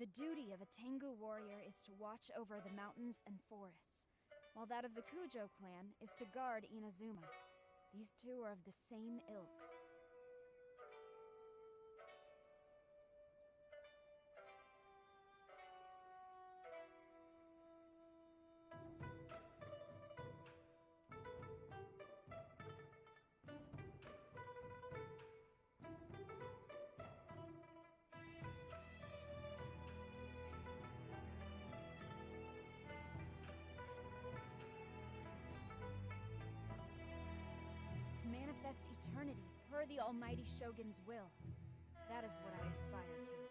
The duty of a Tengu warrior is to watch over the mountains and forests, while that of the Kujo clan is to guard Inazuma. These two are of the same ilk. To manifest eternity per the Almighty Shogun's will. That is what I aspire to.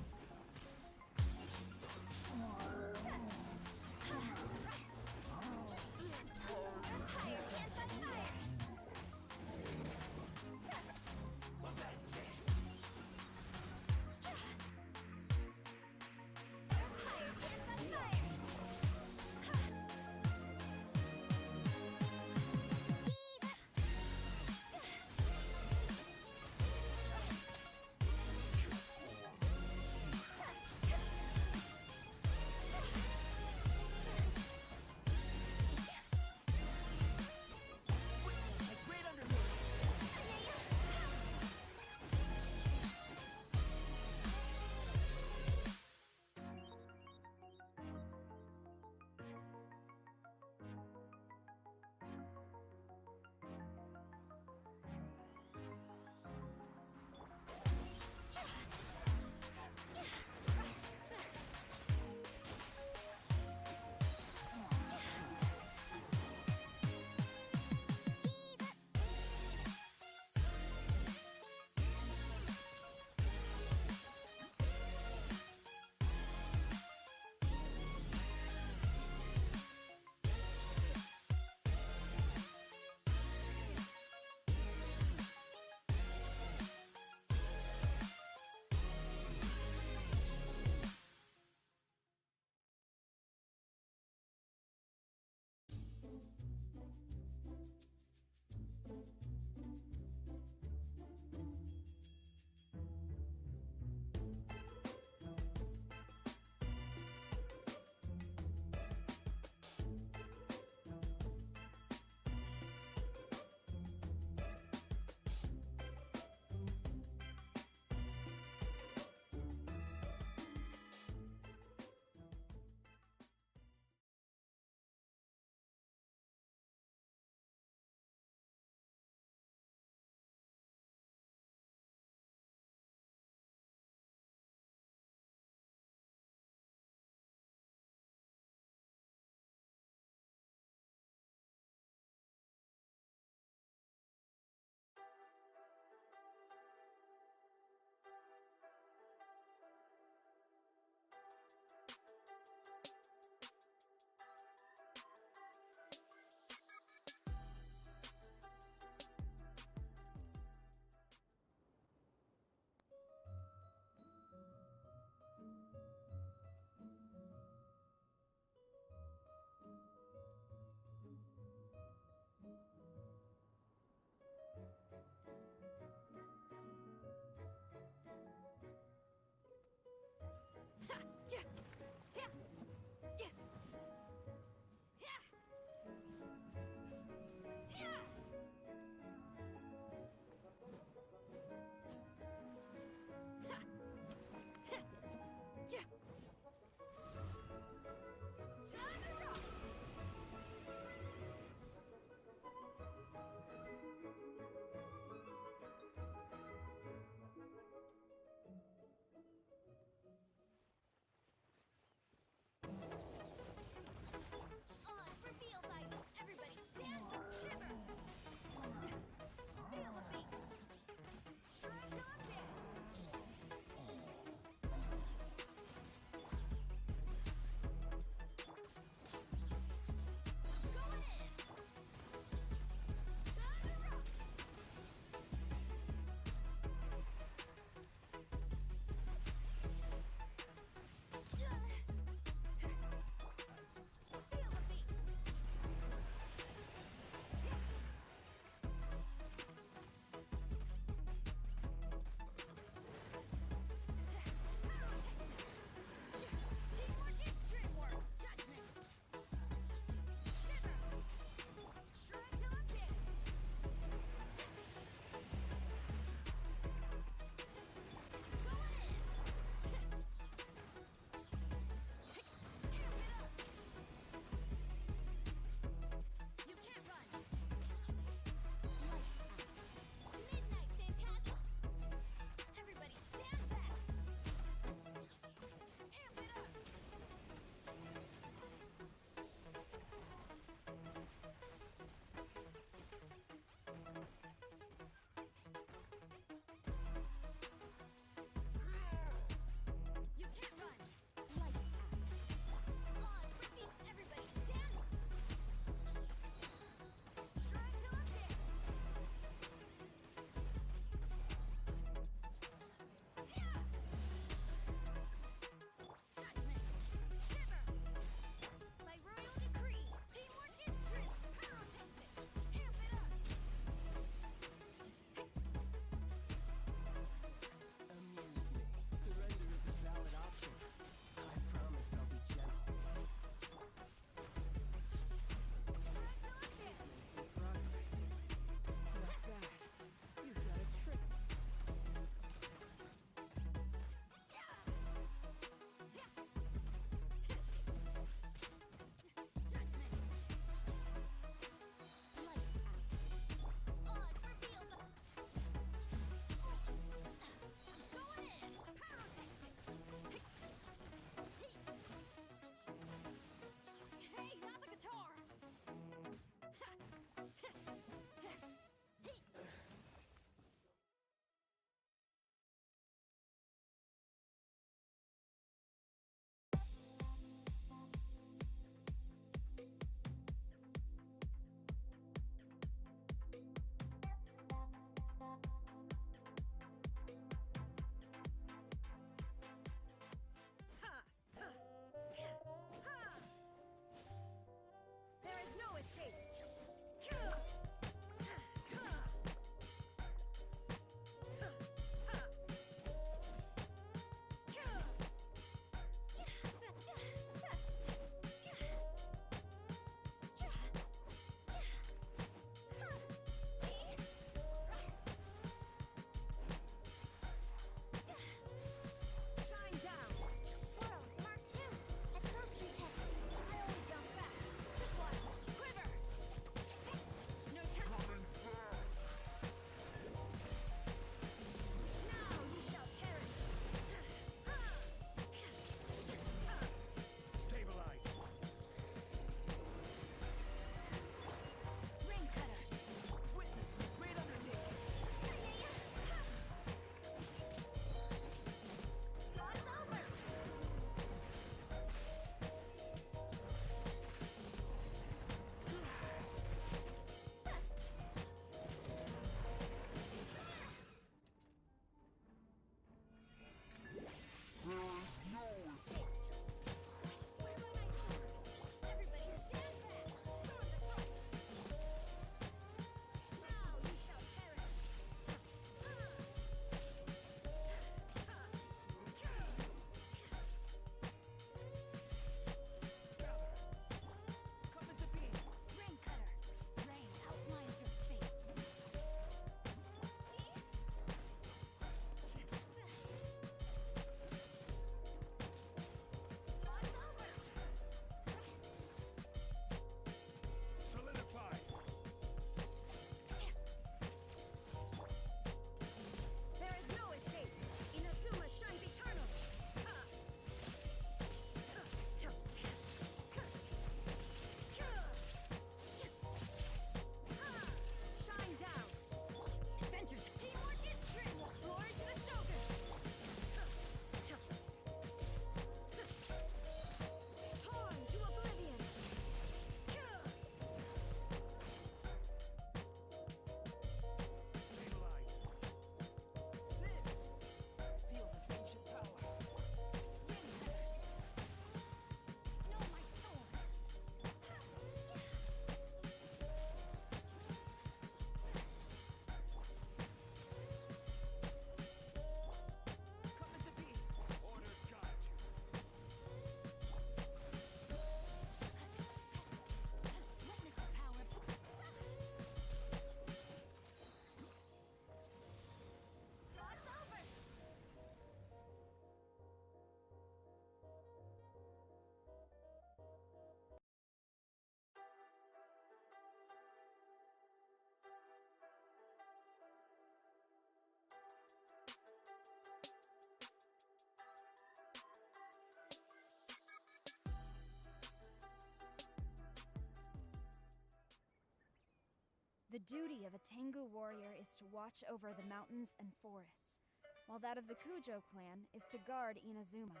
The duty of a Tengu warrior is to watch over the mountains and forests, while that of the Kujo clan is to guard Inazuma.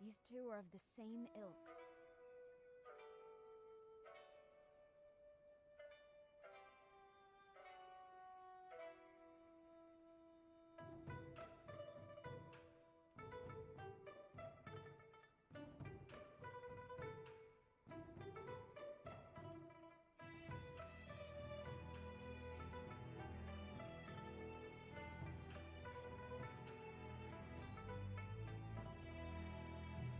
These two are of the same ilk.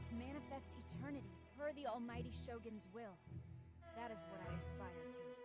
To manifest eternity per the Almighty Shogun's will. That is what I aspire to.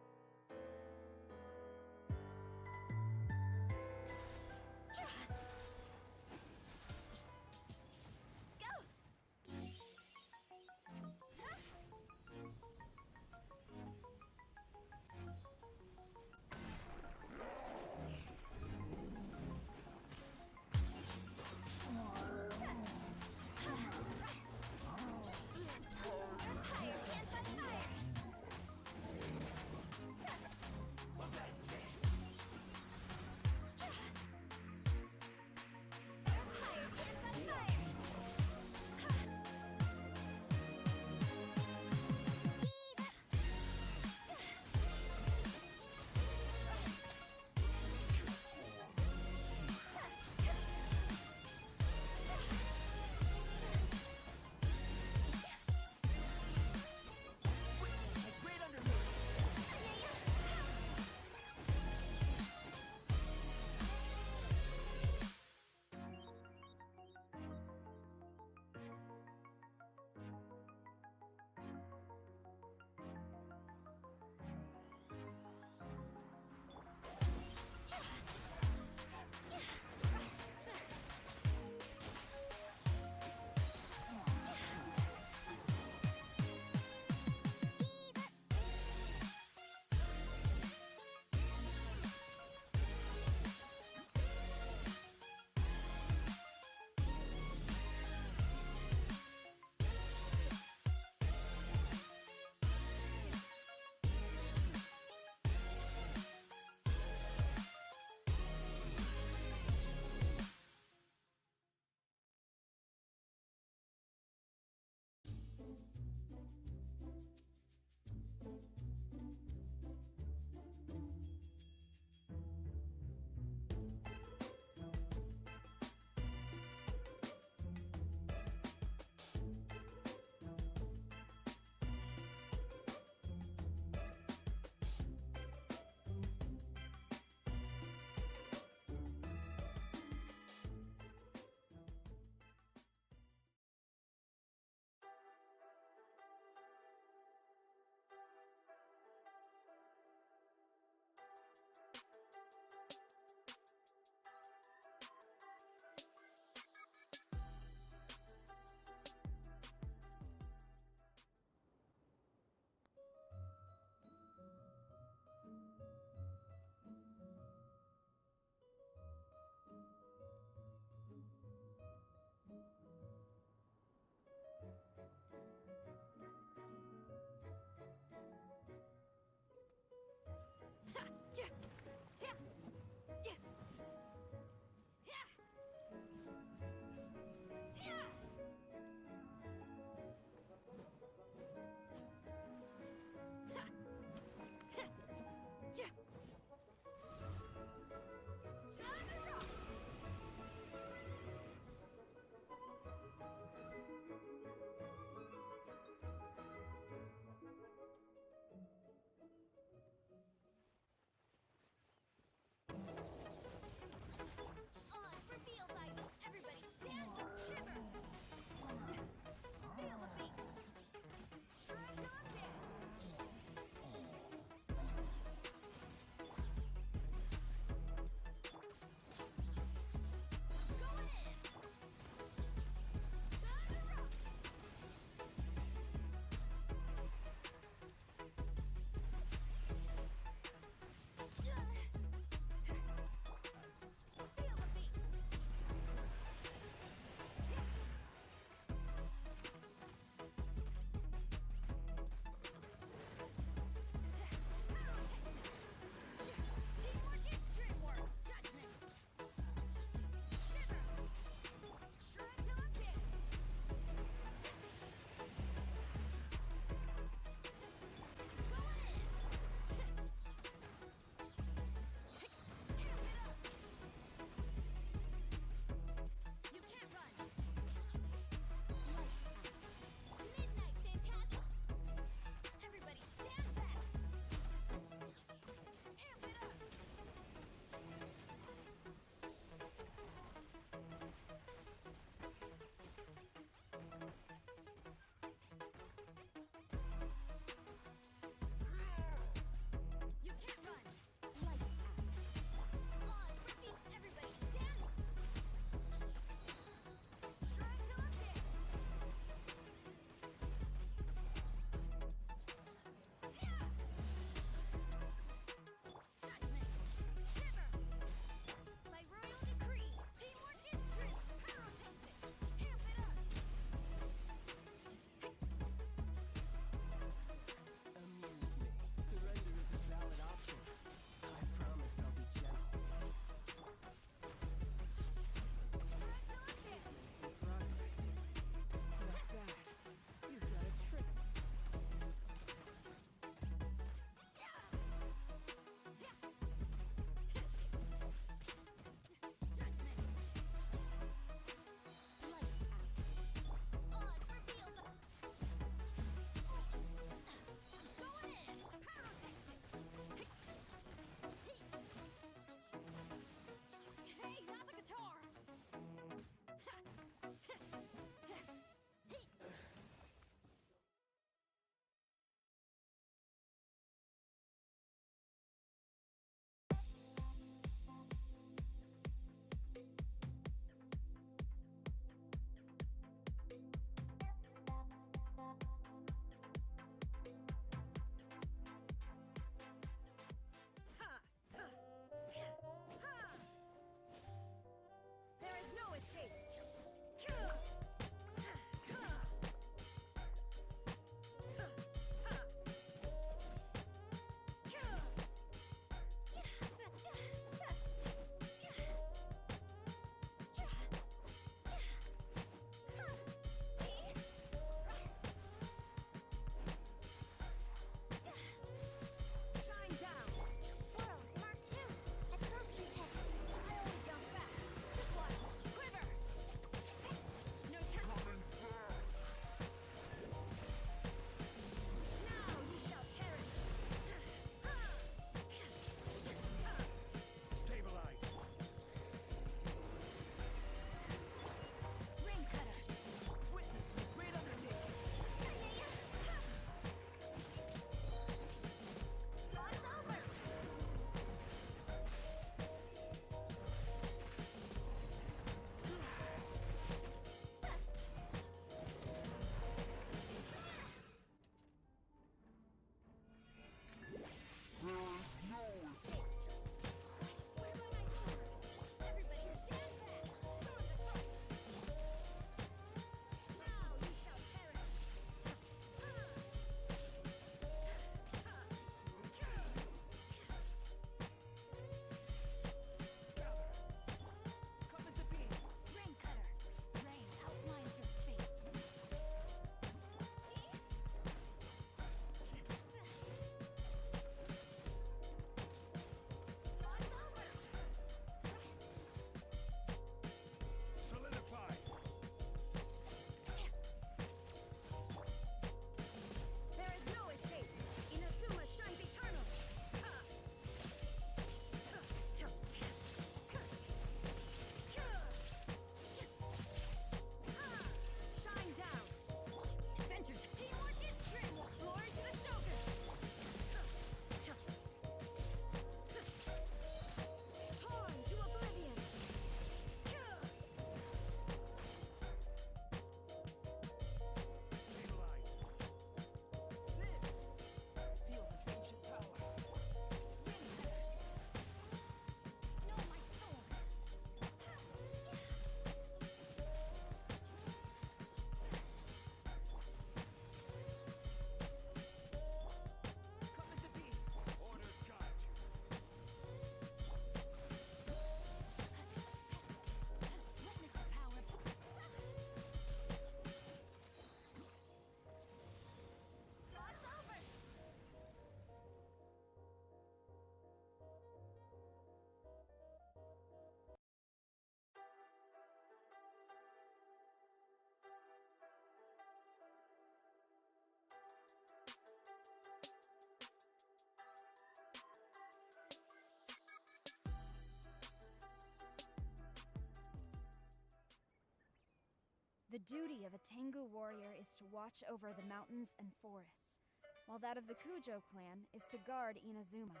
The duty of a Tengu warrior is to watch over the mountains and forests, while that of the Kujo clan is to guard Inazuma.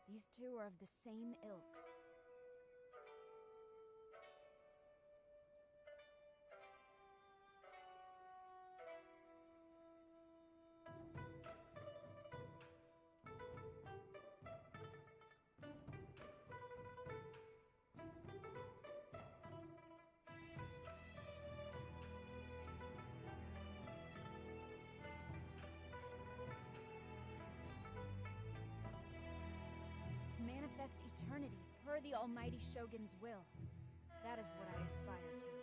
These two are of the same ilk. To manifest eternity per the Almighty Shogun's will. That is what I aspire to.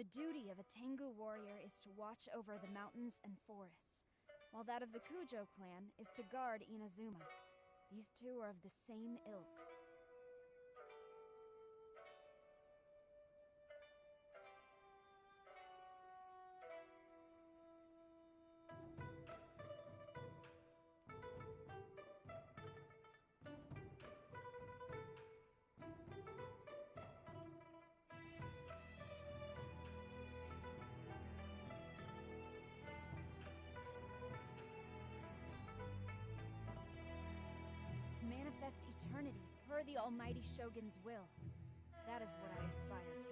The duty of a Tengu warrior is to watch over the mountains and forests, while that of the Kujo clan is to guard Inazuma. These two are of the same ilk. To manifest eternity per the Almighty Shogun's will. That is what I aspire to.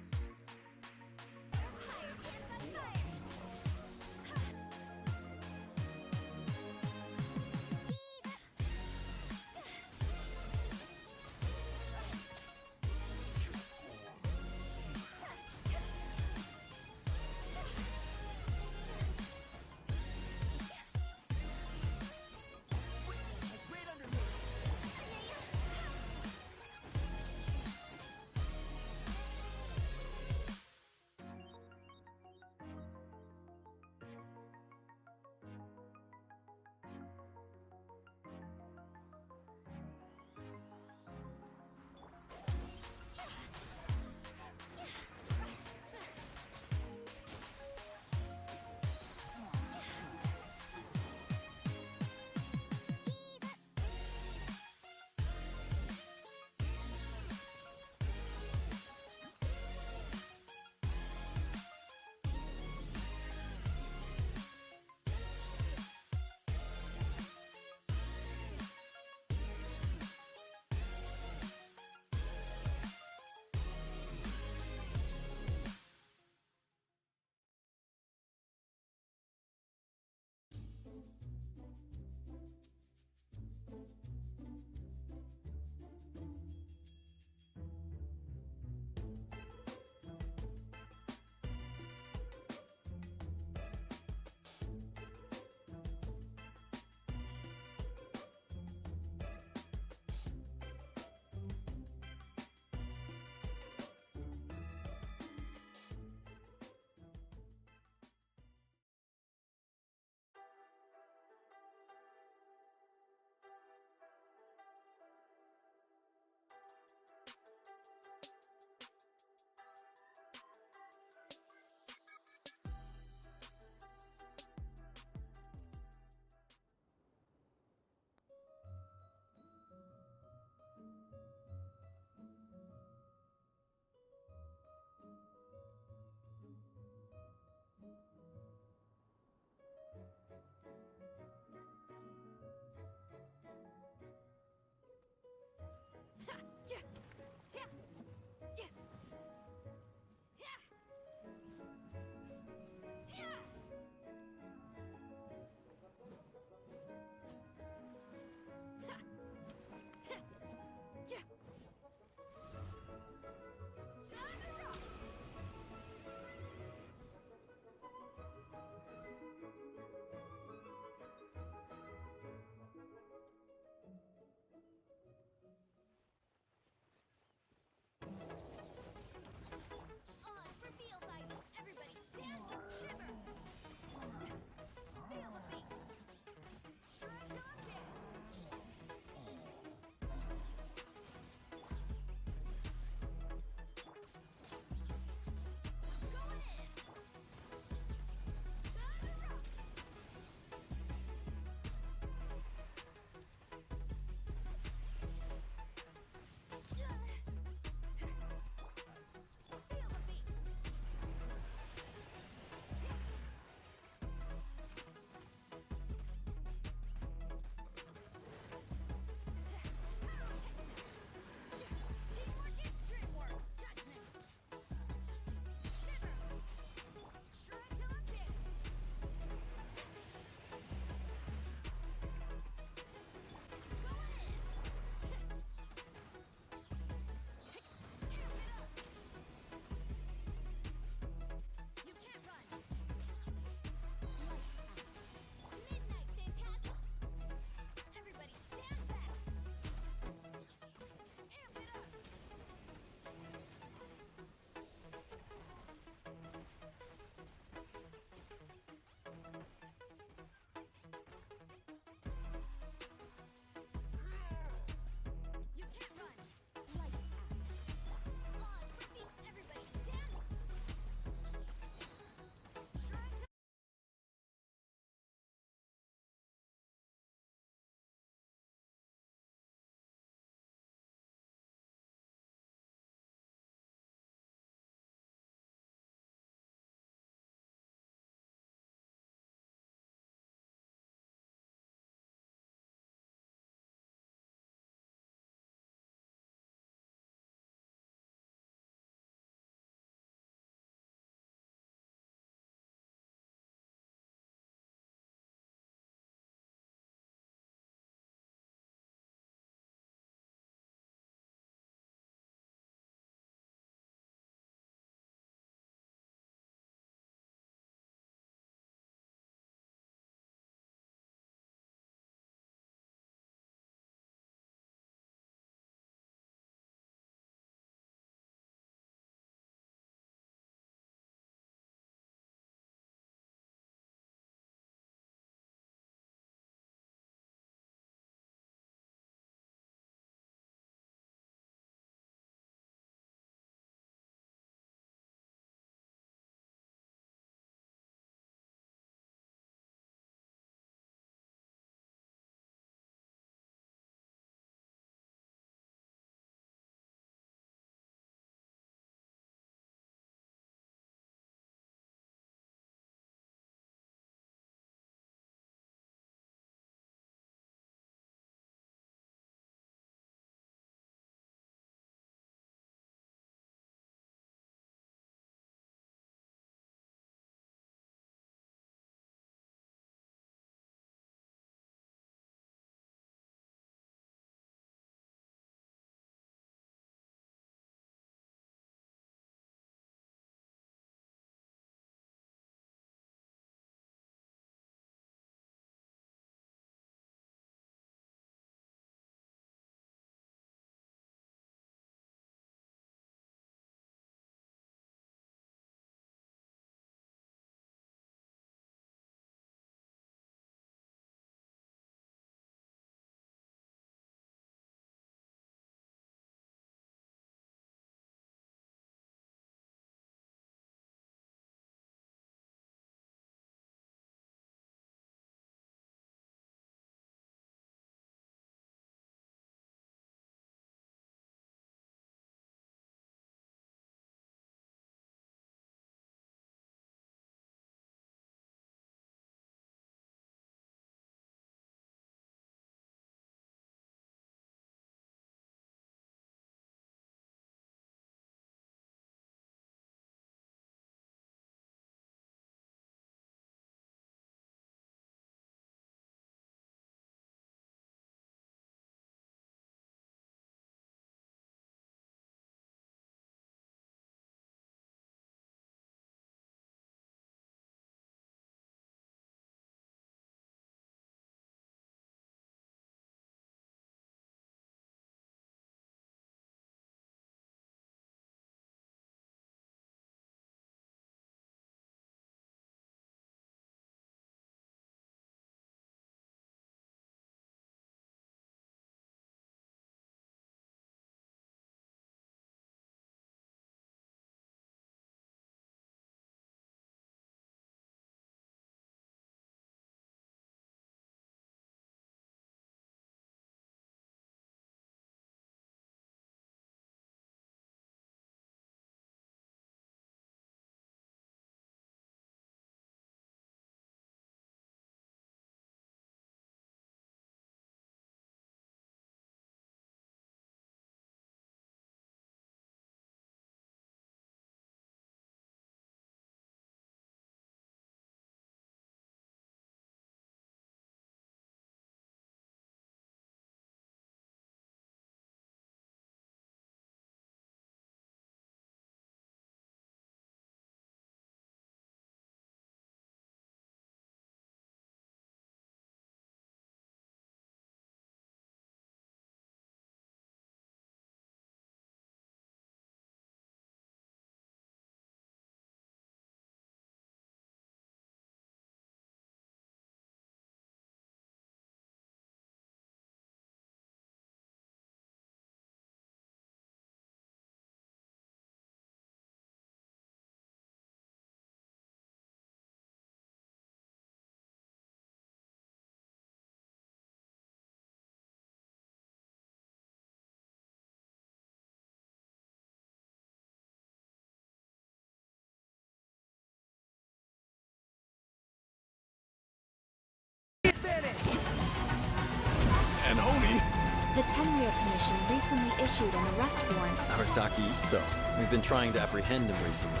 The Tenryou Commission recently issued an arrest warrant. Arataki Ito. We've been trying to apprehend him recently.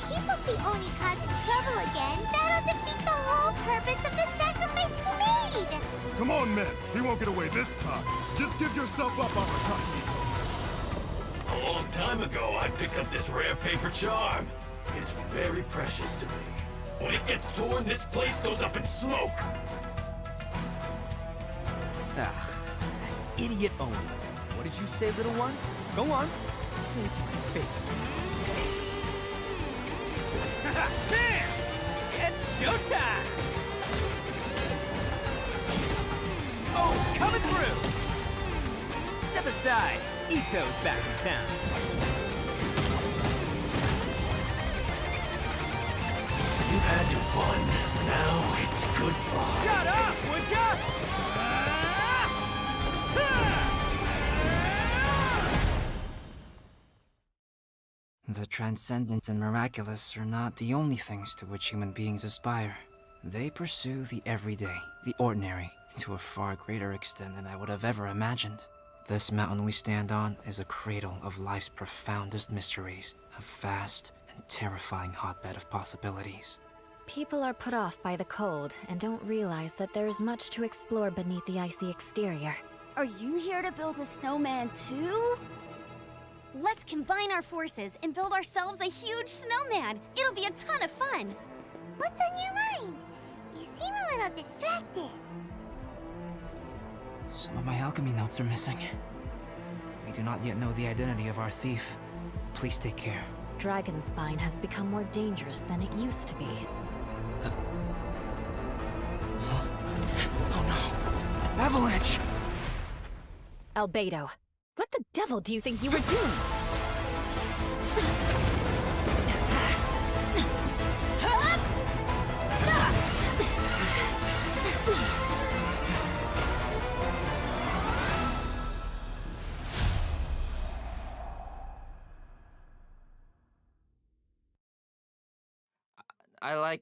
People see Oni causing trouble again. That'll defeat the whole purpose of the sacrifice you made! Come on, men. He won't get away this time. Just give yourself up, Arataki. A long time ago, I picked up this rare paper charm. It's very precious to me. When it gets torn, this place goes up in smoke. Ah, that idiot Oni. What did you say, little one? Go on. Say it to my face. There! It's showtime! Oh, coming through! Step aside. Ito's back in town. You've had your fun. Now it's goodbye. Shut up, would ya? The transcendent and miraculous are not the only things to which human beings aspire. They pursue the everyday, the ordinary, to a far greater extent than I would have ever imagined. This mountain we stand on is a cradle of life's profoundest mysteries, a vast and terrifying hotbed of possibilities. People are put off by the cold and don't realize that there's much to explore beneath the icy exterior. Are you here to build a snowman too? Let's combine our forces and build ourselves a huge snowman. It'll be a ton of fun. What's on your mind? You seem a little distracted. Some of my alchemy notes are missing. We do not yet know the identity of our thief. Please take care. Dragonspine has become more dangerous than it used to be. Oh no! Avalanche! Albedo, what the devil do you think you were doing?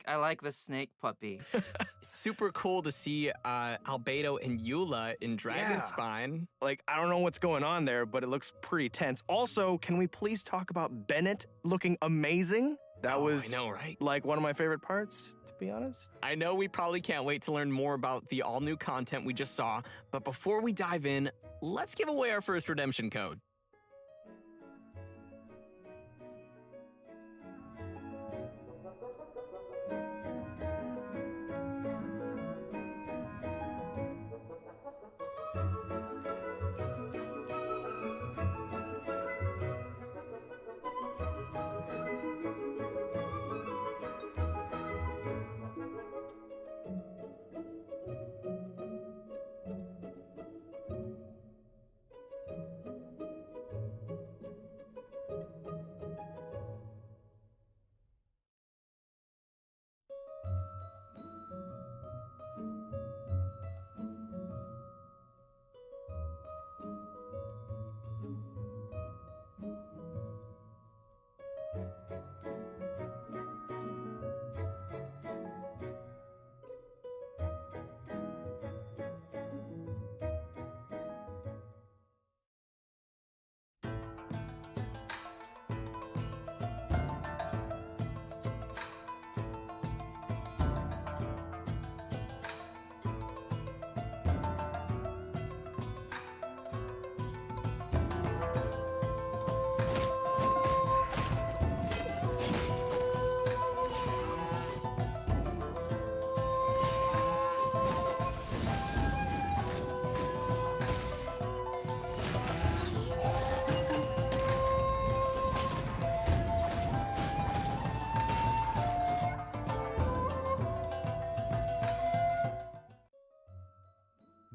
I like the snake puppy. Super cool to see Albedo and Eula in Dragonspine. Like, I don't know what's going on there, but it looks pretty tense. Also, can we please talk about Bennett looking amazing? That was, I know, right? like, one of my favorite parts, to be honest. I know we probably can't wait to learn more about the all-new content we just saw, but before we dive in, let's give away our first redemption code.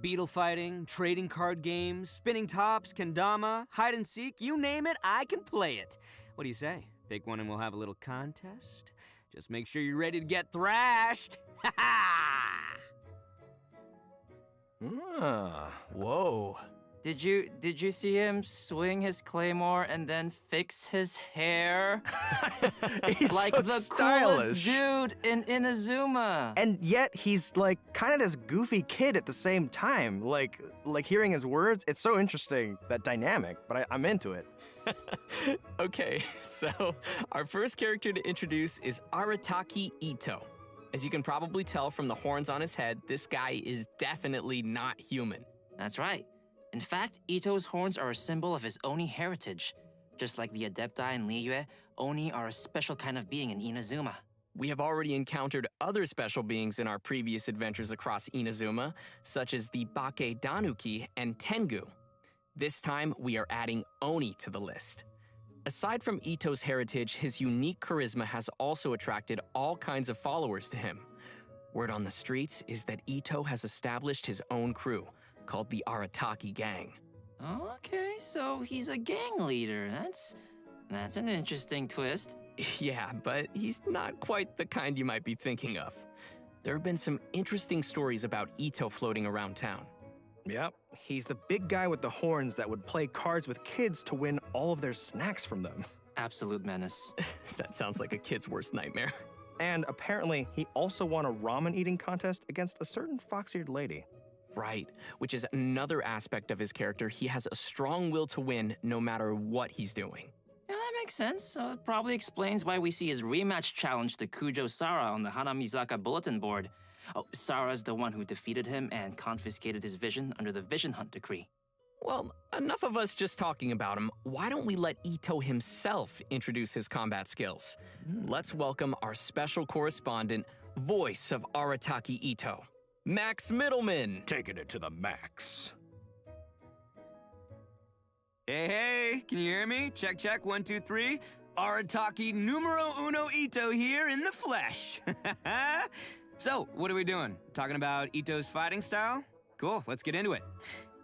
Beetle fighting, trading card games, spinning tops, kendama, hide and seek, you name it, I can play it. What do you say? Pick one and we'll have a little contest? Just make sure you're ready to get thrashed. Ha ha! Whoa. Did you see him swing his claymore and then fix his hair? He's like so the stylish. coolest dude in Inazuma. And yet he's like kind of this goofy kid at the same time. Like hearing his words, it's so interesting, that dynamic, but I'm into it. Okay, so our first character to introduce is Arataki Ito. As you can probably tell from the horns on his head, this guy is definitely not human. That's right. In fact, Ito's horns are a symbol of his Oni heritage. Just like the Adepti in Liyue, Oni are a special kind of being in Inazuma. We have already encountered other special beings in our previous adventures across Inazuma, such as the Bake Danuki and Tengu. This time, we are adding Oni to the list. Aside from Ito's heritage, his unique charisma has also attracted all kinds of followers to him. Word on the streets is that Ito has established his own crew, called the Arataki Gang. Okay, so he's a gang leader. That's an interesting twist. Yeah, but he's not quite the kind you might be thinking of. There have been some interesting stories about Ito floating around town. Yep, he's the big guy with the horns that would play cards with kids to win all of their snacks from them. Absolute menace. That sounds like a kid's worst nightmare. And apparently, he also won a ramen eating contest against a certain fox-eared lady. Right, which is another aspect of his character. He has a strong will to win no matter what he's doing. Yeah, that makes sense. So it probably explains why we see his rematch challenge to Kujo Sara on the Hanamizaka bulletin board. Oh, Sara's the one who defeated him and confiscated his vision under the Vision Hunt decree. Well, enough of us just talking about him. Why don't we let Ito himself introduce his combat skills? Let's welcome our special correspondent, voice of Arataki Ito, Max Middleman. Taking it to the max. Hey, can you hear me? Check, check, 1, 2, 3. Arataki numero uno Ito here in the flesh. So, what are we doing? Talking about Ito's fighting style? Cool, let's get into it.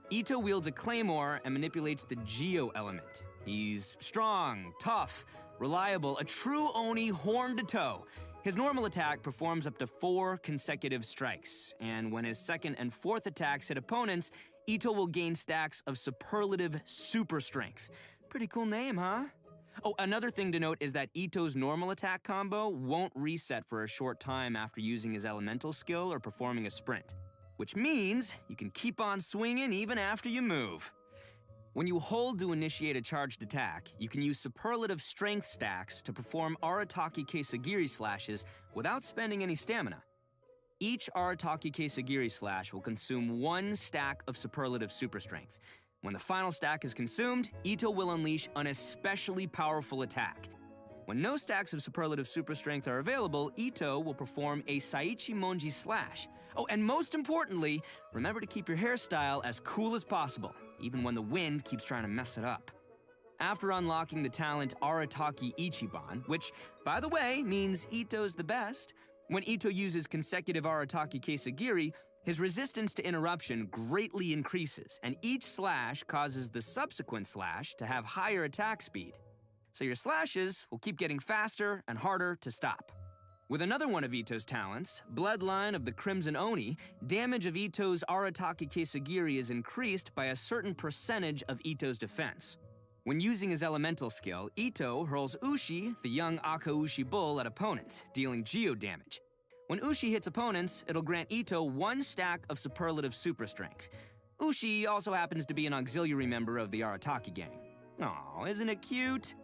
Ito wields a claymore and manipulates the Geo element. He's strong, tough, reliable, a true Oni horn to toe. His normal attack performs up to 4 consecutive strikes, and when his second and fourth attacks hit opponents, Ito will gain stacks of superlative super strength. Pretty cool name, huh? Oh, another thing to note is that Ito's normal attack combo won't reset for a short time after using his elemental skill or performing a sprint, which means you can keep on swinging even after you move. When you hold to initiate a charged attack, you can use superlative strength stacks to perform Arataki Keisagiri slashes without spending any stamina. Each Arataki Keisagiri slash will consume 1 stack of superlative super strength. When the final stack is consumed, Ito will unleash an especially powerful attack. When no stacks of superlative super strength are available, Ito will perform a Saichi Monji slash. Oh, and most importantly, remember to keep your hairstyle as cool as possible, even when the wind keeps trying to mess it up. After unlocking the talent Arataki Ichiban, which, by the way, means Ito's the best, when Ito uses consecutive Arataki Keisagiri, his resistance to interruption greatly increases, and each slash causes the subsequent slash to have higher attack speed. So your slashes will keep getting faster and harder to stop. With another one of Ito's talents, Bloodline of the Crimson Oni, damage of Ito's Arataki Keisagiri is increased by a certain percentage of Ito's defense. When using his elemental skill, Ito hurls Ushi, the young Akaushi bull, at opponents, dealing Geo damage. When Ushi hits opponents, it'll grant Ito 1 stack of superlative super strength. Ushi also happens to be an auxiliary member of the Arataki gang. Aw, isn't it cute?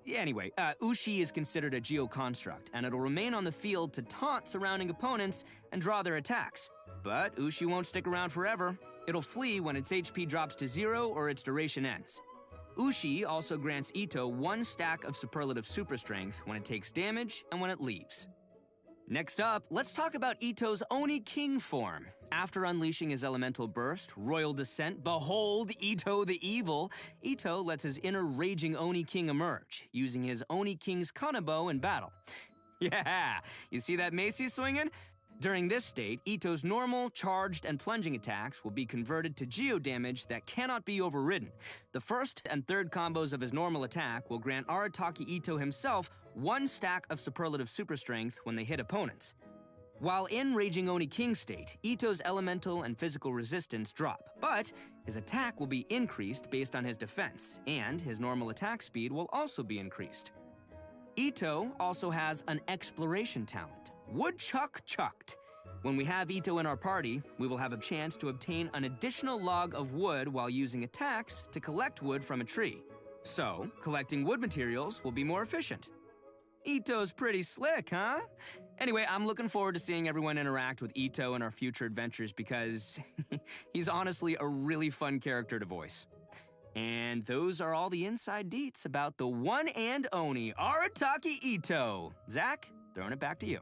Anyway, Ushi is considered a Geo construct, and it'll remain on the field to taunt surrounding opponents and draw their attacks. But Ushi won't stick around forever. It'll flee when its HP drops to 0 or its duration ends. Ushi also grants Ito 1 stack of superlative super strength when it takes damage and when it leaves. Next up, let's talk about Ito's Oni King form. After unleashing his elemental burst, Royal Descent, behold Ito the Evil, Ito lets his inner raging Oni King emerge, using his Oni King's Kanabo in battle. Yeah, you see that mace he's swinging? During this state, Ito's normal, charged, and plunging attacks will be converted to Geo damage that cannot be overridden. The first and third combos of his normal attack will grant Arataki Ito himself 1 stack of superlative super strength when they hit opponents. While in Raging Oni King state, Ito's elemental and physical resistance drop, but His attack will be increased based on his defense, and his normal attack speed will also be increased. Ito also has an exploration talent, Woodchuck Chucked. When we have Ito in our party, we will have a chance to obtain an additional log of wood while using attacks to collect wood from a tree. So, collecting wood materials will be more efficient. Ito's pretty slick, huh? Anyway, I'm looking forward to seeing everyone interact with Ito in our future adventures because he's honestly a really fun character to voice. And those are all the inside deets about the one and only Arataki Ito. Zach, throwing it back to you.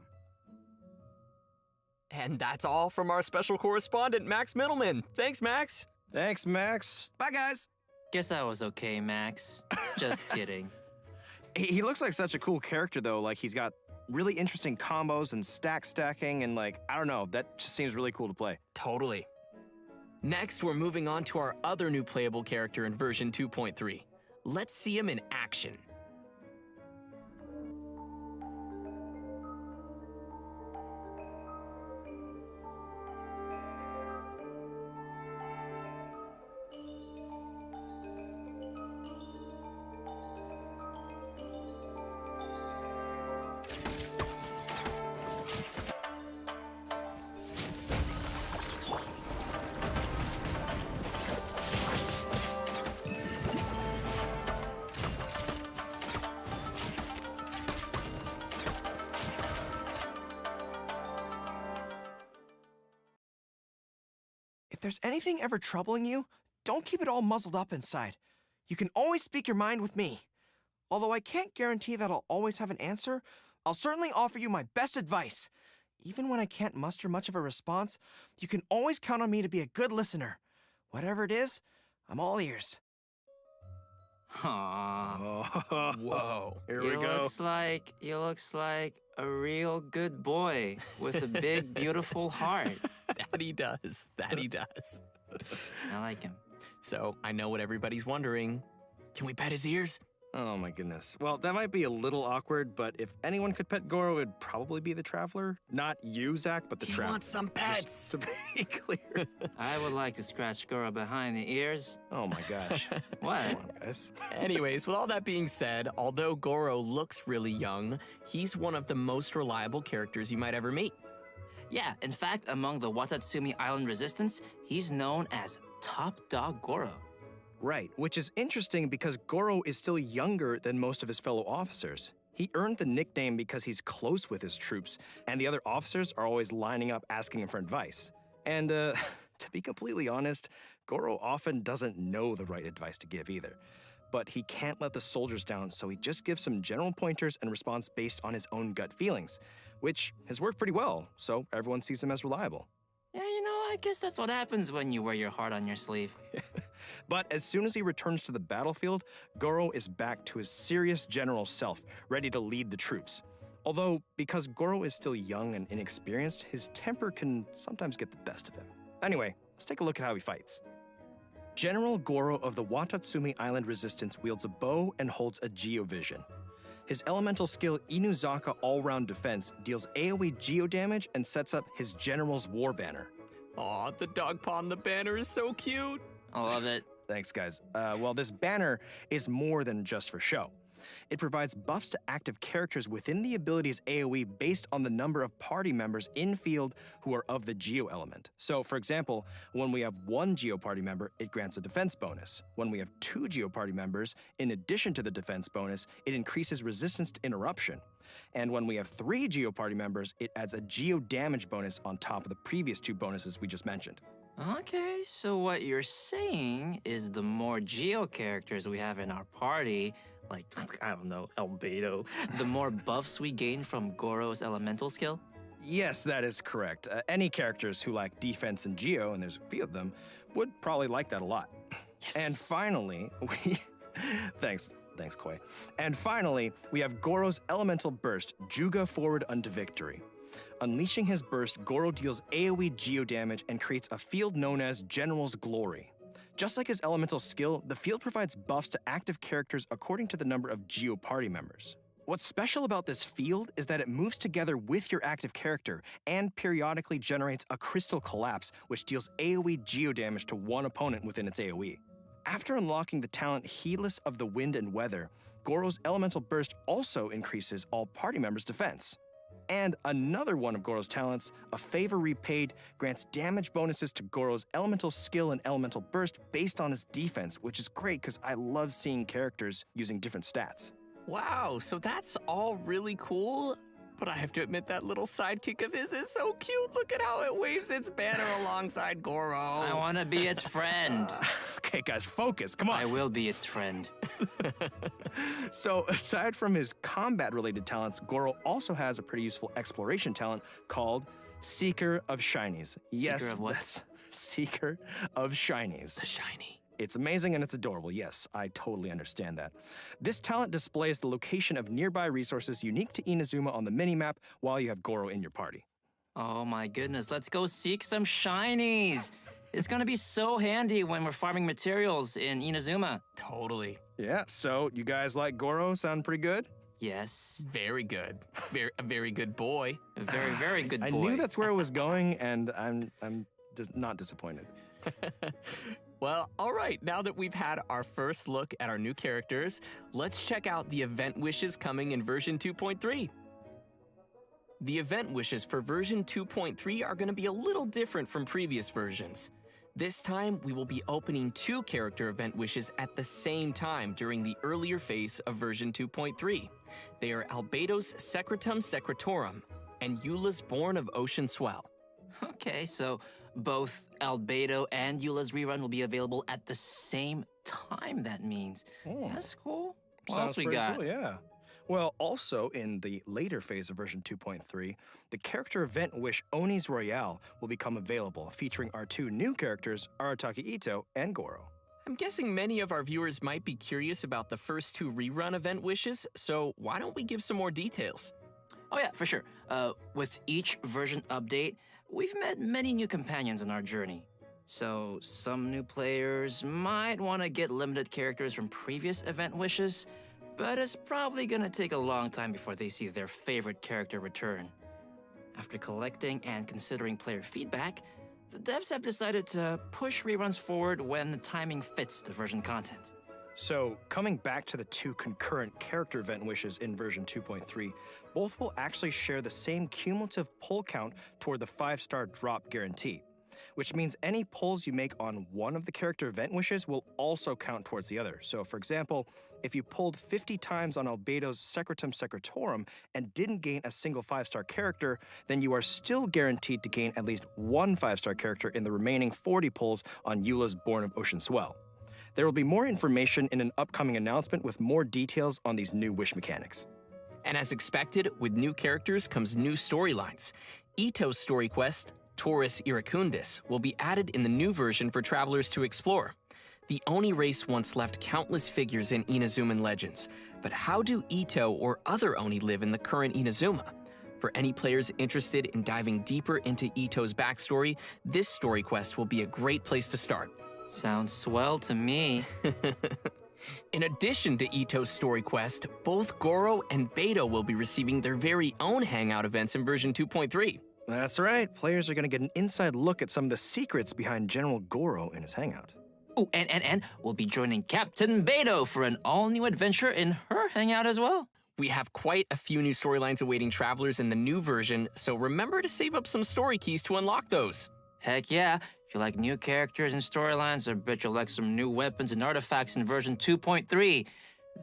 And that's all from our special correspondent, Max Middleman. Thanks, Max. Thanks, Max. Bye, guys. Guess that was okay, Max. Just kidding. He looks like such a cool character, though. Like, he's got really interesting combos and stacking, and like, I don't know, that just seems really cool to play. Totally. Next, we're moving on to our other new playable character in version 2.3. Let's see him in action. If there's anything ever troubling you, don't keep it all muzzled up inside. You can always speak your mind with me. Although I can't guarantee that I'll always have an answer, I'll certainly offer you my best advice. Even when I can't muster much of a response, you can always count on me to be a good listener. Whatever it is, I'm all ears. Aww. Whoa. Here we go. He looks like a real good boy with a big, beautiful heart. That he does. I like him. So, I know what everybody's wondering. Can we pet his ears? Oh my goodness. Well, that might be a little awkward, but if anyone could pet Goro, it'd probably be the Traveler. Not you, Zach, but the Traveler. He wants some pets. Just to be clear. I would like to scratch Goro behind the ears. Oh my gosh. What? Come on, guys. Anyways, with all that being said, although Goro looks really young, he's one of the most reliable characters you might ever meet. Yeah, in fact, among the Watatsumi Island Resistance, he's known as Top Dog Goro. Right, which is interesting because Goro is still younger than most of his fellow officers. He earned the nickname because he's close with his troops, and the other officers are always lining up asking him for advice. And to be completely honest, Goro often doesn't know the right advice to give either. But he can't let the soldiers down, so he just gives some general pointers and responds based on his own gut feelings, which has worked pretty well, so everyone sees him as reliable. Yeah, I guess that's what happens when you wear your heart on your sleeve. But as soon as he returns to the battlefield, Goro is back to his serious general self, ready to lead the troops. Although, because Goro is still young and inexperienced, his temper can sometimes get the best of him. Anyway, let's take a look at how he fights. General Goro of the Watatsumi Island Resistance wields a bow and holds a Geovision. His elemental skill Inuzaka All-Round Defense deals AoE geo damage and sets up his General's War Banner. Aw, the dog paw on the banner is so cute. I love it. Thanks, guys. Well, this banner is more than just for show. It provides buffs to active characters within the ability's AoE based on the number of party members in field who are of the Geo element. So, for example, when we have one Geo party member, it grants a defense bonus. When we have two Geo party members, in addition to the defense bonus, it increases resistance to interruption. And when we have three Geo party members, it adds a Geo damage bonus on top of the previous two bonuses we just mentioned. Okay, so what you're saying is the more Geo characters we have in our party, like, I don't know, Albedo, the more buffs we gain from Goro's elemental skill? Yes, that is correct. Any characters who like defense and Geo, and there's a few of them, would probably like that a lot. Yes. And finally, Thanks, Koi. And finally, we have Goro's elemental burst, Juga Forward unto Victory. Unleashing his burst, Goro deals AoE Geo damage and creates a field known as General's Glory. Just like his elemental skill, the field provides buffs to active characters according to the number of Geo party members. What's special about this field is that it moves together with your active character and periodically generates a crystal collapse, which deals AoE geodamage to one opponent within its AoE. After unlocking the talent Heedless of the Wind and Weather, Goro's elemental burst also increases all party members' defense. And another one of Goro's talents, A Favor Repaid, grants damage bonuses to Goro's elemental skill and elemental burst based on his defense, which is great because I love seeing characters using different stats. Wow, so that's all really cool, but I have to admit that little sidekick of his is so cute. Look at how it waves its banner alongside Goro. I want to be its friend. Okay, guys, focus. Come on. I will be its friend. So, aside from his combat-related talents, Goro also has a pretty useful exploration talent called Seeker of Shinies. Yes, Seeker of what? That's Seeker of Shinies. The shiny. It's amazing and it's adorable. Yes, I totally understand that. This talent displays the location of nearby resources unique to Inazuma on the minimap while you have Goro in your party. Oh my goodness, let's go seek some shinies. It's gonna be so handy when we're farming materials in Inazuma. Totally. Yeah, so you guys like Goro? Sound pretty good? Yes. Very good. A very good boy. A very, very good boy. I knew that's where it was going, and I'm just not disappointed. Well, all right, now that we've had our first look at our new characters, let's check out the event wishes coming in version 2.3. The event wishes for version 2.3 are going to be a little different from previous versions. This time, we will be opening 2 character event wishes at the same time during the earlier phase of version 2.3. They are Albedo's Secretum Secretorum and Eula's Born of Ocean Swell. Okay, so both Albedo and Eula's rerun will be available at the same time, that means. That's cool. What else we got? Cool, yeah. Well, also in the later phase of version 2.3, the character event wish Oni's Royale will become available, featuring our 2 new characters, Arataki Ito and Goro. I'm guessing many of our viewers might be curious about the first 2 rerun event wishes, so why don't we give some more details? Oh yeah, for sure. With each version update, we've met many new companions on our journey. So some new players might want to get limited characters from previous event wishes, but it's probably gonna take a long time before they see their favorite character return. After collecting and considering player feedback, the devs have decided to push reruns forward when the timing fits the version content. So, coming back to the 2 concurrent character event wishes in version 2.3, both will actually share the same cumulative pull count toward the 5-star drop guarantee, which means any pulls you make on one of the character event wishes will also count towards the other. So, for example, if you pulled 50 times on Albedo's Secretum Secretorum and didn't gain a single 5-star character, then you are still guaranteed to gain at least 1 5-star character in the remaining 40 pulls on Eula's Born of Ocean Swell. There will be more information in an upcoming announcement with more details on these new wish mechanics. And as expected, with new characters comes new storylines. Ito's story quest, Taurus Iracundus, will be added in the new version for travelers to explore. The Oni race once left countless figures in Inazuman legends, but how do Ito or other Oni live in the current Inazuma? For any players interested in diving deeper into Ito's backstory, this story quest will be a great place to start. Sounds swell to me. In addition to Ito's story quest, both Goro and Beto will be receiving their very own hangout events in version 2.3. That's right, players are going to get an inside look at some of the secrets behind General Goro in his hangout. Oh, and we'll be joining Captain Beto for an all-new adventure in her hangout as well. We have quite a few new storylines awaiting travelers in the new version, so remember to save up some story keys to unlock those. Heck yeah. If you like new characters and storylines, I bet you'll like some new weapons and artifacts in version 2.3.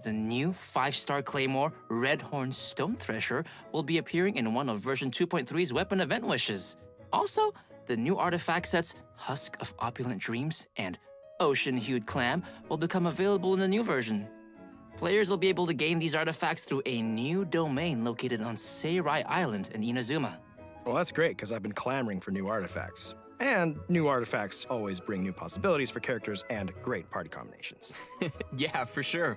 The new 5-star Claymore, Redhorn Stone Thresher, will be appearing in one of version 2.3's weapon event wishes. Also, the new artifact sets Husk of Opulent Dreams and Ocean-Hued Clam will become available in the new version. Players will be able to gain these artifacts through a new domain located on Seirai Island in Inazuma. Well, that's great, because I've been clamoring for new artifacts. And new artifacts always bring new possibilities for characters and great party combinations. Yeah, for sure.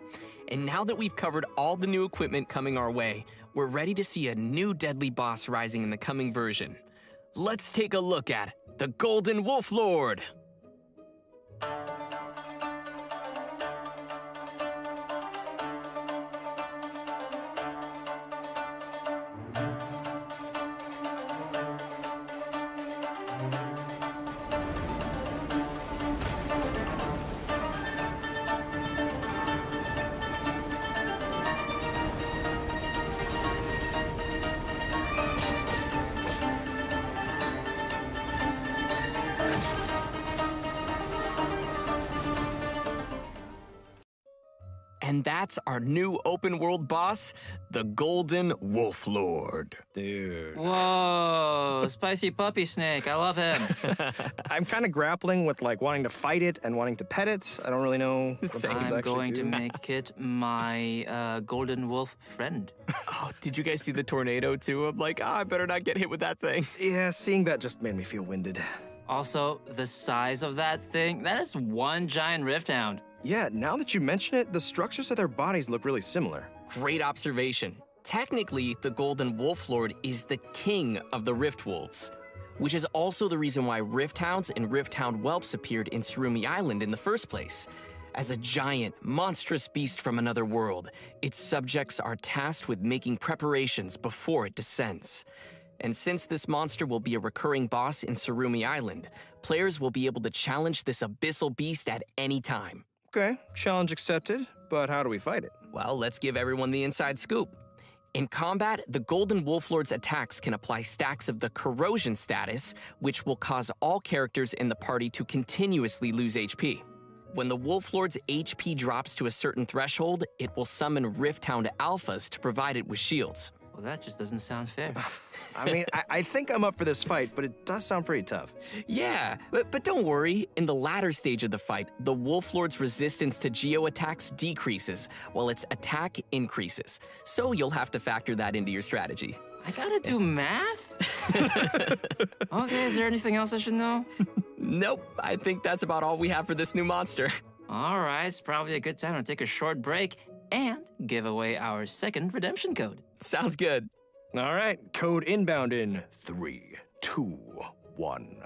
And now that we've covered all the new equipment coming our way, we're ready to see a new deadly boss rising in the coming version. Let's take a look at the Golden Wolf Lord. And that's our new open world boss, the Golden Wolf Lord. Dude. Whoa, spicy puppy snake. I love him. I'm kind of grappling with like wanting to fight it and wanting to pet it. I don't really know what I'm supposed to I'm actually going do. to make it my golden wolf friend. Oh, did you guys see the tornado too? I'm like, I better not get hit with that thing. Yeah, seeing that just made me feel winded. Also, the size of that thing, that is one giant rift hound. Yeah, now that you mention it, the structures of their bodies look really similar. Great observation. Technically, the Golden Wolf Lord is the king of the Rift Wolves, which is also the reason why Rift Hounds and Rift Hound whelps appeared in Surumi Island in the first place. As a giant, monstrous beast from another world, its subjects are tasked with making preparations before it descends. And since this monster will be a recurring boss in Surumi Island, players will be able to challenge this abyssal beast at any time. Okay, challenge accepted, but how do we fight it? Well, let's give everyone the inside scoop. In combat, the Golden Wolf Lord's attacks can apply stacks of the corrosion status, which will cause all characters in the party to continuously lose HP. When the Wolf Lord's HP drops to a certain threshold, it will summon Rift Hound alphas to provide it with shields. Well, that just doesn't sound fair. I mean, I think I'm up for this fight, but it does sound pretty tough. Yeah, but don't worry. In the latter stage of the fight, the Wolf Lord's resistance to geo attacks decreases, while its attack increases. So you'll have to factor that into your strategy. I gotta do math? Okay, is there anything else I should know? Nope, I think that's about all we have for this new monster. All right, it's probably a good time to take a short break and give away our second redemption code. Sounds good. All right, code inbound in 3, 2, 1.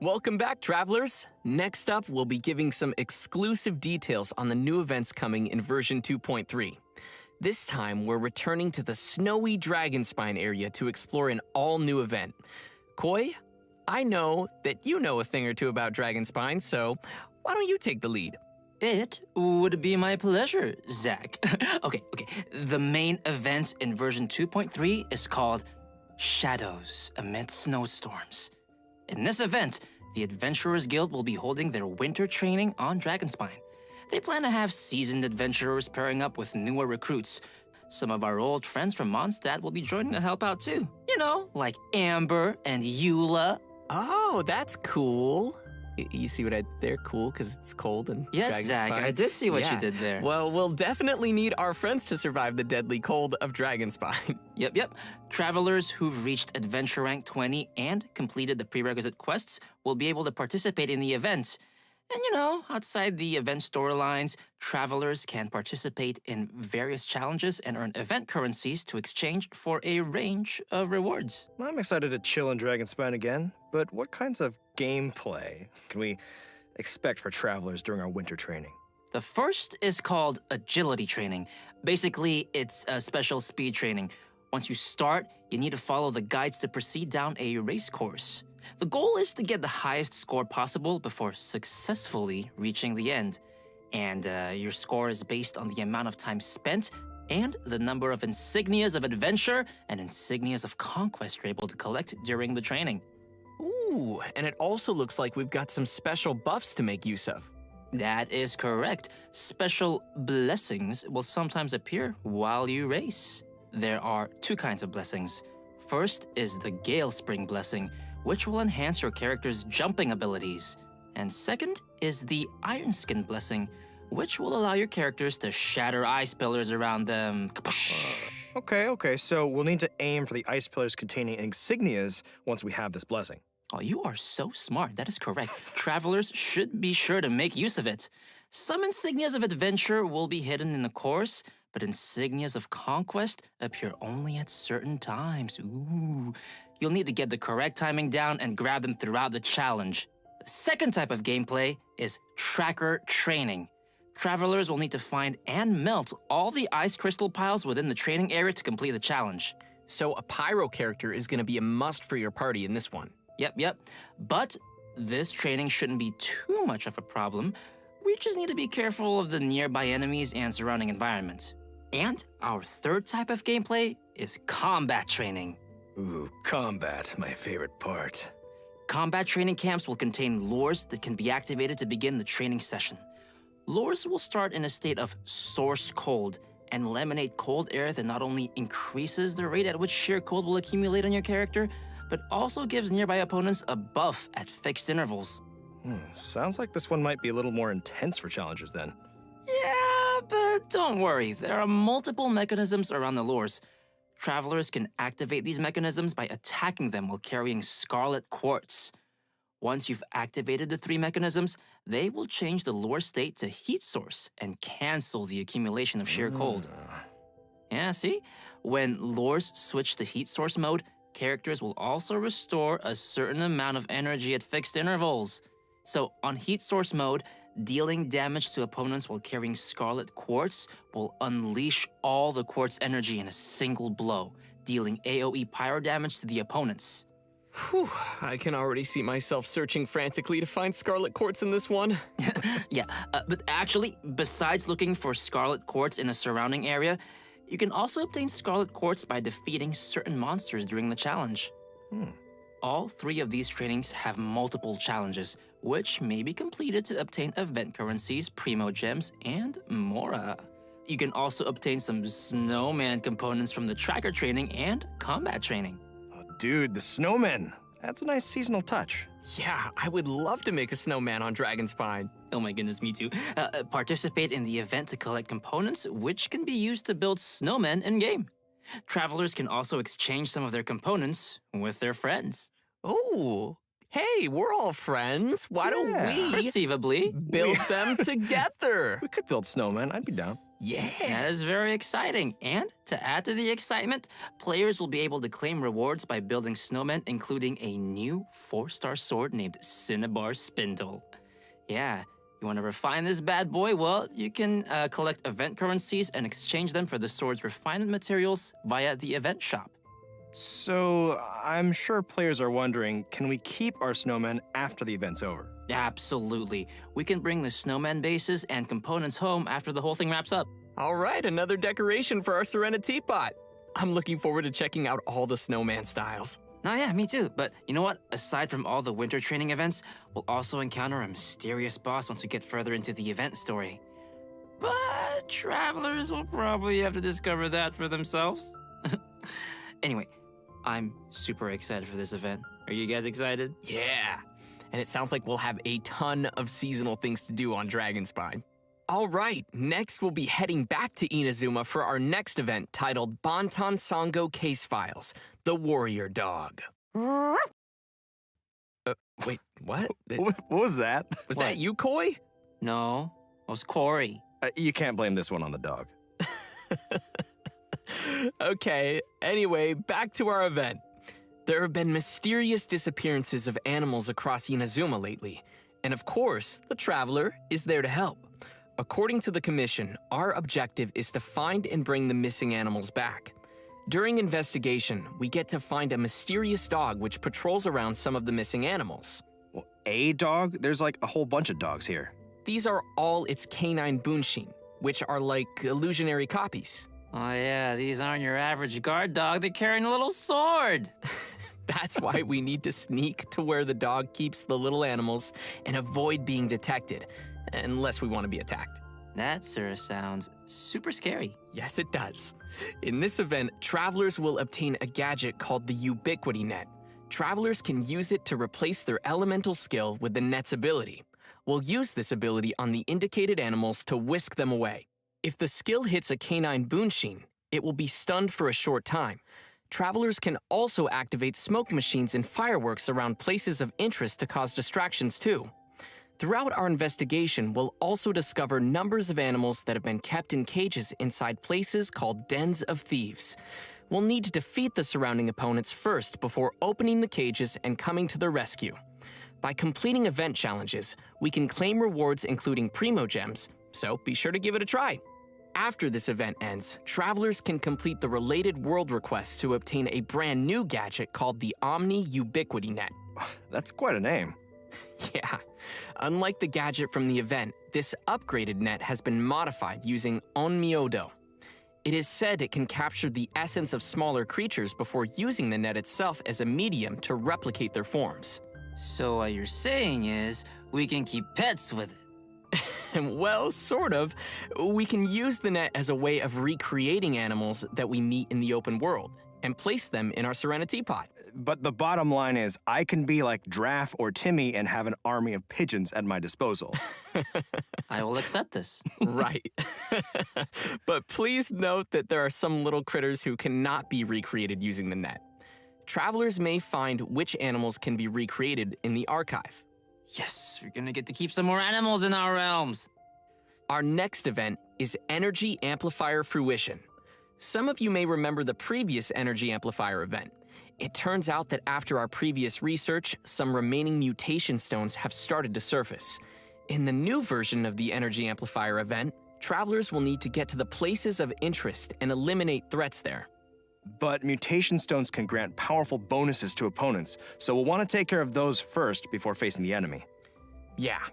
Welcome back, travelers. Next up, we'll be giving some exclusive details on the new events coming in version 2.3. This time, we're returning to the snowy Dragonspine area to explore an all-new event. Koi, I know that you know a thing or two about Dragonspine, so why don't you take the lead? It would be my pleasure, Zach. Okay. The main event in version 2.3 is called Shadows Amid Snowstorms. In this event, the Adventurers Guild will be holding their winter training on Dragonspine. They plan to have seasoned adventurers pairing up with newer recruits. Some of our old friends from Mondstadt will be joining to help out too. You know, like Amber and Eula. Oh, that's cool. You see what I did there? Cool, because it's cold and Yes, Zach, I did see what you did there. Well, we'll definitely need our friends to survive the deadly cold of Dragonspine. Yep. Travelers who've reached Adventure Rank 20 and completed the prerequisite quests will be able to participate in the event. And you know, outside the event storylines, travelers can participate in various challenges and earn event currencies to exchange for a range of rewards. I'm excited to chill in Dragonspine again, but what kinds of gameplay can we expect for travelers during our winter training? The first is called agility training. Basically, it's a special speed training. Once you start, you need to follow the guides to proceed down a race course. The goal is to get the highest score possible before successfully reaching the end. And your score is based on the amount of time spent and the number of insignias of adventure and insignias of conquest you're able to collect during the training. Ooh, and it also looks like we've got some special buffs to make use of. That is correct. Special blessings will sometimes appear while you race. There are two kinds of blessings. First is the Gale Spring Blessing, which will enhance your character's jumping abilities. And second is the Iron Skin Blessing, which will allow your characters to shatter ice pillars around them. Okay, so we'll need to aim for the ice pillars containing insignias once we have this blessing. Oh, you are so smart. That is correct. Travelers should be sure to make use of it. Some insignias of adventure will be hidden in the course, but insignias of conquest appear only at certain times. Ooh. You'll need to get the correct timing down and grab them throughout the challenge. The second type of gameplay is tracker training. Travelers will need to find and melt all the ice crystal piles within the training area to complete the challenge. So a pyro character is going to be a must for your party in this one. Yep. But this training shouldn't be too much of a problem. We just need to be careful of the nearby enemies and surrounding environment. And our third type of gameplay is combat training. Ooh, combat, my favorite part. Combat training camps will contain lures that can be activated to begin the training session. Lures will start in a state of source cold and will emanate cold air that not only increases the rate at which sheer cold will accumulate on your character, but also gives nearby opponents a buff at fixed intervals. Sounds like this one might be a little more intense for challengers then. Yeah, but don't worry. There are multiple mechanisms around the lures. Travelers can activate these mechanisms by attacking them while carrying Scarlet Quartz. Once you've activated the 3 mechanisms, they will change the lure state to heat source and cancel the accumulation of sheer cold. Yeah, see? When lures switch to heat source mode, characters will also restore a certain amount of energy at fixed intervals. So on heat source mode, dealing damage to opponents while carrying Scarlet Quartz will unleash all the quartz energy in a single blow, dealing AoE pyro damage to the opponents. Whew, I can already see myself searching frantically to find Scarlet Quartz in this one. But actually, besides looking for Scarlet Quartz in the surrounding area, you can also obtain Scarlet Quartz by defeating certain monsters during the challenge. All 3 of these trainings have multiple challenges, which may be completed to obtain event currencies, primo gems, and more. You can also obtain some snowman components from the tracker training and combat training. Dude, the snowmen. That's a nice seasonal touch. Yeah, I would love to make a snowman on Dragonspine. Oh my goodness, me too. Participate in the event to collect components, which can be used to build snowmen in-game. Travelers can also exchange some of their components with their friends. Oh, hey, we're all friends. Why don't we perceivably build them together? We could build snowmen. I'd be down. Yeah. That is very exciting. And to add to the excitement, players will be able to claim rewards by building snowmen, including a new 4-star sword named Cinnabar Spindle. Yeah, you want to refine this bad boy? Well, you can collect event currencies and exchange them for the sword's refinement materials via the event shop. So, I'm sure players are wondering, can we keep our snowmen after the event's over? Absolutely. We can bring the snowman bases and components home after the whole thing wraps up. All right, another decoration for our Serena teapot. I'm looking forward to checking out all the snowman styles. Oh yeah, me too. But you know what? Aside from all the winter training events, we'll also encounter a mysterious boss once we get further into the event story. But travelers will probably have to discover that for themselves. Anyway, I'm super excited for this event. Are you guys excited? Yeah. And it sounds like we'll have a ton of seasonal things to do on Dragonspine. All right, next we'll be heading back to Inazuma for our next event titled Bantan Sango Case Files, The Warrior Dog. Wait, what? What was that? Was that you, Koi? No, it was Corey. You can't blame this one on the dog. Okay, anyway, back to our event. There have been mysterious disappearances of animals across Inazuma lately, and of course, the Traveler is there to help. According to the Commission, our objective is to find and bring the missing animals back. During investigation, we get to find a mysterious dog which patrols around some of the missing animals. Well, a dog? There's like a whole bunch of dogs here. These are all its canine bunshin, which are like illusionary copies. Oh yeah, these aren't your average guard dog. They're carrying a little sword. That's why we need to sneak to where the dog keeps the little animals and avoid being detected, unless we want to be attacked. That, sir, sounds super scary. Yes, it does. In this event, travelers will obtain a gadget called the Ubiquity Net. Travelers can use it to replace their elemental skill with the net's ability. We'll use this ability on the indicated animals to whisk them away. If the skill hits a canine Boonshin, it will be stunned for a short time. Travelers can also activate smoke machines and fireworks around places of interest to cause distractions too. Throughout our investigation, we'll also discover numbers of animals that have been kept in cages inside places called dens of thieves. We'll need to defeat the surrounding opponents first before opening the cages and coming to their rescue. By completing event challenges, we can claim rewards including Primo Gems, so be sure to give it a try. After this event ends, travelers can complete the related world requests to obtain a brand new gadget called the Omni Ubiquity Net. That's quite a name. Yeah. Unlike the gadget from the event, this upgraded net has been modified using Onmyodo. It is said it can capture the essence of smaller creatures before using the net itself as a medium to replicate their forms. So what you're saying is, we can keep pets with it. Well, sort of. We can use the net as a way of recreating animals that we meet in the open world and place them in our Serenity Pot. But the bottom line is, I can be like Draff or Timmy and have an army of pigeons at my disposal. I will accept this. Right. But please note that there are some little critters who cannot be recreated using the net. Travelers may find which animals can be recreated in the archive. Yes, we're gonna get to keep some more animals in our realms. Our next event is Energy Amplifier Fruition. Some of you may remember the previous Energy Amplifier event. It turns out that after our previous research, some remaining mutation stones have started to surface. In the new version of the Energy Amplifier event, travelers will need to get to the places of interest and eliminate threats there. But mutation stones can grant powerful bonuses to opponents, so we'll want to take care of those first before facing the enemy. Yeah.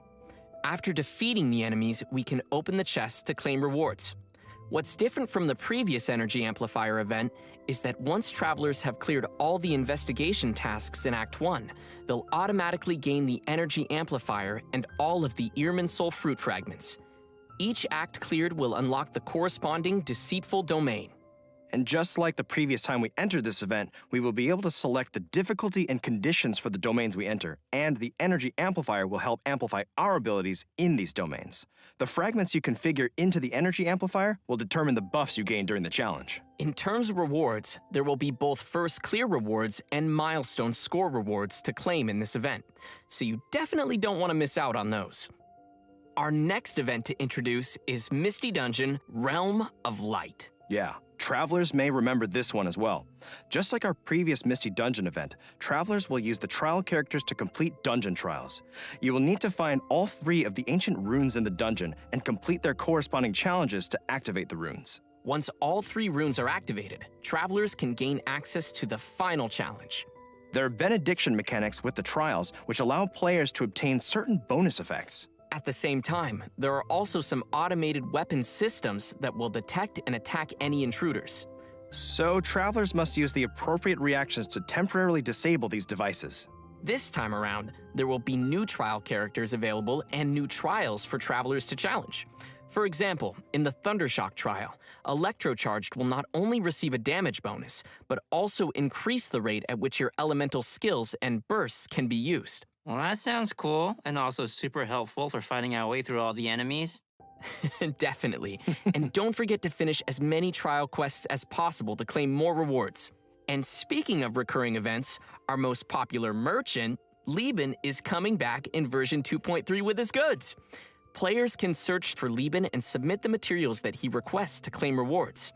After defeating the enemies, we can open the chests to claim rewards. What's different from the previous Energy Amplifier event is that once travelers have cleared all the investigation tasks in Act 1, they'll automatically gain the Energy Amplifier and all of the Earman Soul Fruit fragments. Each act cleared will unlock the corresponding deceitful domain. And just like the previous time we entered this event, we will be able to select the difficulty and conditions for the domains we enter, and the Energy Amplifier will help amplify our abilities in these domains. The fragments you configure into the Energy Amplifier will determine the buffs you gain during the challenge. In terms of rewards, there will be both first clear rewards and milestone score rewards to claim in this event, so you definitely don't want to miss out on those. Our next event to introduce is Misty Dungeon Realm of Light. Yeah. Travelers may remember this one as well. Just like our previous Misty Dungeon event, travelers will use the trial characters to complete dungeon trials. You will need to find all 3 of the ancient runes in the dungeon and complete their corresponding challenges to activate the runes. Once all 3 runes are activated, travelers can gain access to the final challenge. There are benediction mechanics with the trials, which allow players to obtain certain bonus effects. At the same time, there are also some automated weapon systems that will detect and attack any intruders. So travelers must use the appropriate reactions to temporarily disable these devices. This time around, there will be new trial characters available and new trials for travelers to challenge. For example, in the Thundershock trial, Electrocharged will not only receive a damage bonus, but also increase the rate at which your elemental skills and bursts can be used. Well, that sounds cool, and also super helpful for finding our way through all the enemies. Definitely. And don't forget to finish as many trial quests as possible to claim more rewards. And speaking of recurring events, our most popular merchant, Lieben, is coming back in version 2.3 with his goods. Players can search for Lieben and submit the materials that he requests to claim rewards.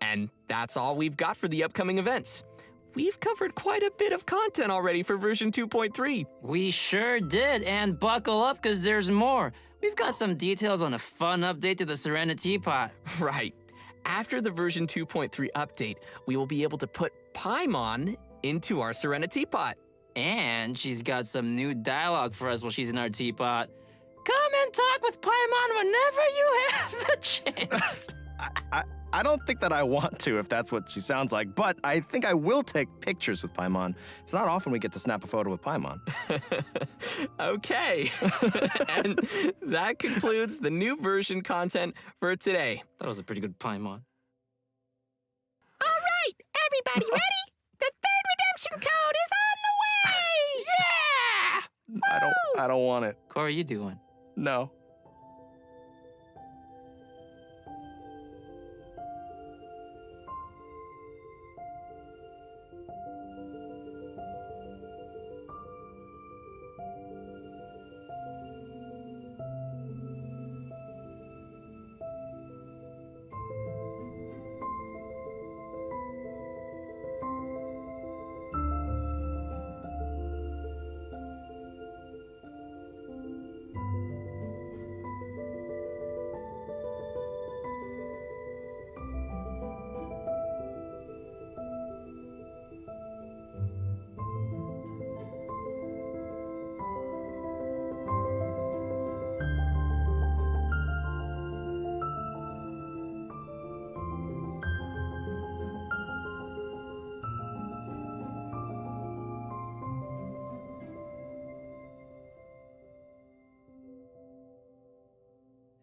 And that's all we've got for the upcoming events. We've covered quite a bit of content already for version 2.3. We sure did, and buckle up because there's more. We've got some details on a fun update to the Serenity Pot. Right. After the version 2.3 update, we will be able to put Paimon into our Serenity Pot. And she's got some new dialogue for us while she's in our teapot. Come and talk with Paimon whenever you have the chance. I don't think that I want to if that's what she sounds like, but I think I will take pictures with Paimon. It's not often we get to snap a photo with Paimon. Okay. And that concludes the new version content for today. That was a pretty good Paimon. All right, everybody ready? The third redemption code is on the I don't want it. Corey, you do one. No.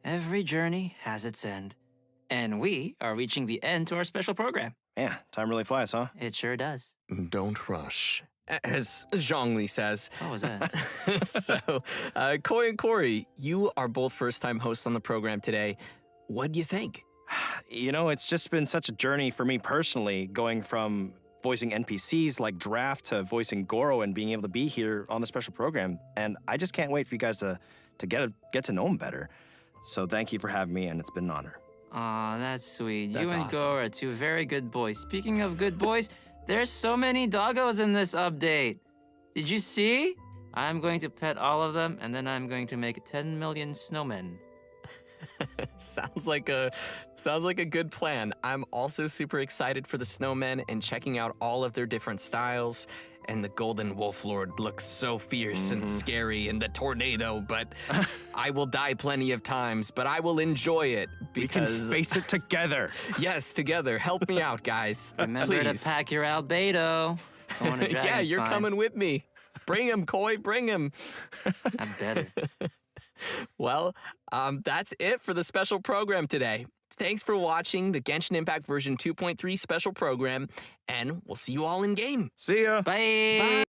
Every journey has its end. And we are reaching the end to our special program. Yeah, time really flies, huh? It sure does. Don't rush. As Zhongli says. What was that? So, Koi and Corey, you are both first-time hosts on the program today. What do you think? You know, it's just been such a journey for me personally, going from voicing NPCs like Draft to voicing Goro and being able to be here on the special program. And I just can't wait for you guys to get to know him better. So thank you for having me, and it's been an honor. Aw, that's sweet. That's you and awesome. Goro are two very good boys. Speaking of good boys, there's so many doggos in this update. Did you see? I'm going to pet all of them, and then I'm going to make 10 million snowmen. Sounds like a good plan. I'm also super excited for the snowmen and checking out all of their different styles. And the Golden Wolf Lord looks so fierce and scary in the tornado, but I will die plenty of times, but I will enjoy it because... We can face it together. Yes, together. Help me out, guys. Remember Please. to pack your albedo. Yeah, you're coming with me. Bring him, Koi, bring him. I better. Well, that's it for the special program today. Thanks for watching the Genshin Impact version 2.3 special program, and we'll see you all in game. See ya. Bye.